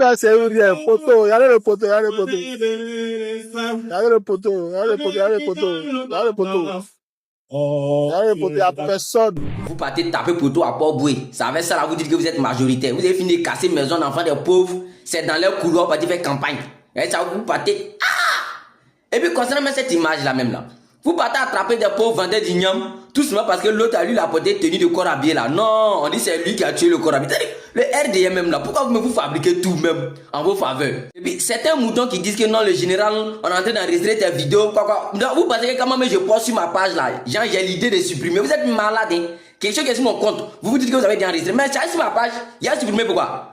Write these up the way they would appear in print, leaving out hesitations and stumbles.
Ça, c'est rien. Poteau, regardez le poteau, regardez le poteau. Regardez le poteau, regardez le poteau, regardez le poteau. Regardez le poteau. Regardez le poteau, il n'y a personne. Vous partez taper poteau à Port-Boué. C'est avec ça là, vous dites que vous êtes majoritaire. Vous avez fini de casser maison d'enfants des pauvres. C'est dans leur couloir pour faire campagne. Et ça, vous partez. Ah! Et puis, concernant même cette image là même là. Vous partez attraper des pauvres vendeurs d'igname, tout simplement parce que l'autre a lui la portée tenue de corps habillé là. Non, on dit c'est lui qui a tué le corps habillé. Le RDM même là, pourquoi vous fabriquez tout même en vos faveurs? Et puis certains moutons qui disent que non, le général, on est en train d'enregistrer tes vidéos, quoi. Donc, vous pensez que quand même je poste sur ma page là, genre j'ai l'idée de supprimer. Vous êtes malade, hein? Quelque chose qui est sur mon compte, vous vous dites que vous avez enregistré. Mais c'est sur ma page, il y a supprimé pourquoi?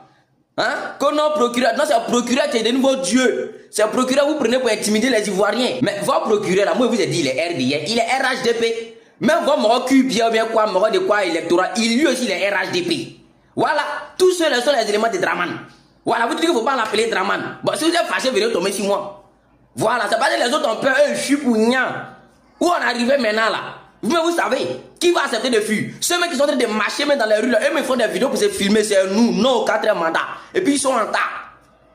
Hein? Que non, procureur, non, c'est un procureur qui est de nouveau Dieu. C'est un procureur que vous prenez pour intimider les Ivoiriens. Mais votre procureur, là, moi, je vous ai dit, il est RDN, il est RHDP. Même votre mort QPA, bien quoi, mort de quoi électoral, lui aussi, il est RHDP. Voilà, tous ceux-là sont les éléments de Draman. Voilà, vous dites qu'il ne faut pas l'appeler Draman. Bon, si vous êtes fâché, venez tomber sur moi. Voilà, c'est pas que les autres ont peur, eux, je suis pour rien. Où on est arrivé maintenant, là? Vous savez, qui va accepter de fuir? Ceux qui sont en train de marcher dans les rues, là, eux, ils font des vidéos pour se filmer, c'est nous, non au 4e mandat. Et puis ils sont en tas.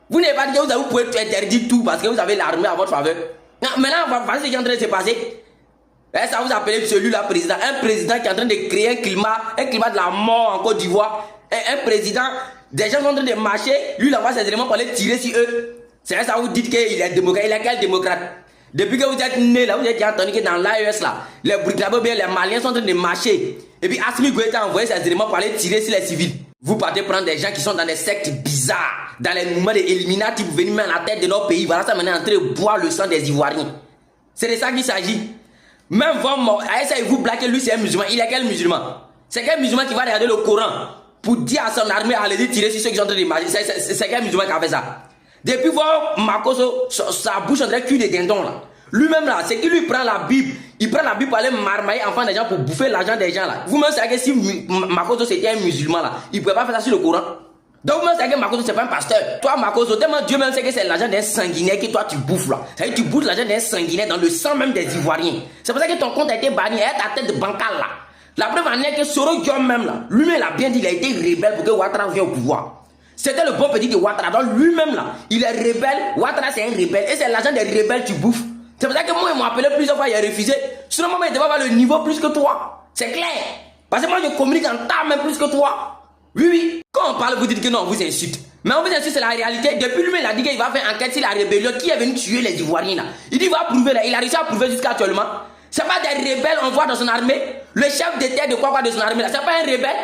Vous n'avez pas dit que vous pouvez interdire tout parce que vous avez l'armée à votre faveur. Non, maintenant, voici ce qui est en train de se passer. Et ça vous appelez celui-là président. Un président qui est en train de créer un climat de la mort en Côte d'Ivoire. Un président, des gens sont en train de marcher, lui, il envoie ses éléments pour aller tirer sur eux. C'est ça vous dites qu'il est démocrate. Il est quel démocrate? Depuis que vous êtes né là, vous avez entendu que dans l'AES là, les Burkinabés, bien les Maliens sont en train de marcher. Et puis Assimi Goïta a envoyé ses éléments pour aller tirer sur les civils. Vous partez prendre des gens qui sont dans des sectes bizarres, dans les mouvements des Illuminati pour venir mettre à la tête de notre pays. Voilà, ça maintenant en train de boire le sang des Ivoiriens. C'est de ça qu'il s'agit. Même vous, vous blaquez, lui c'est un musulman. Il est quel musulman? C'est quel musulman qui va regarder le Coran pour dire à son armée à aller tirer sur ceux qui sont en train de marcher? C'est quel musulman qui a fait ça? Depuis voir Makoso, sa bouche en train de cuire des dindons là. Lui-même là, c'est qu'il lui prend la Bible. Il prend la Bible pour aller marmailler enfants des gens pour bouffer l'argent des gens là. Vous-même savez que si Makoso c'était un musulman là, il ne pouvait pas faire ça sur le Coran. Donc vous-même savez que Makoso c'est pas un pasteur. Toi Makoso, tellement Dieu même sait que c'est l'argent d'un sanguinaire que toi tu bouffes là. Ça veut dire que tu bouffes l'argent d'un sanguinaire dans le sang même des Ivoiriens. C'est pour ça que ton compte a été banni, et ta tête de bancal là. La preuve en est que Soro Guillaume même là, lui-même il a bien dit qu'il a été rebelle pour que Ouattara vienne au pouvoir. C'était le bon petit de Ouattara. Donc lui-même là, il est rebelle. Ouattara c'est un rebelle. Et c'est l'argent des rebelles que tu bouffes. C'est pour ça que moi ils m'ont appelé plusieurs fois, il a refusé. Sinon moi il devait avoir le niveau plus que toi. C'est clair. Parce que moi je communique en temps même plus que toi. Oui, oui. Quand on parle, vous dites que non, on vous insulte. Mais on vous insulte, c'est la réalité. Depuis lui, il a dit qu'il va faire enquête sur la rébellion qui est venu tuer les Ivoiriens là. Il dit qu'il va prouver là. Il a réussi à prouver jusqu'à actuellement. C'est pas des rebelles on voit dans son armée. Le chef d'État de quoi de son armée là. C'est pas un rebelle.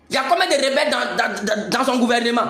Il y a combien de rebelles dans son gouvernement?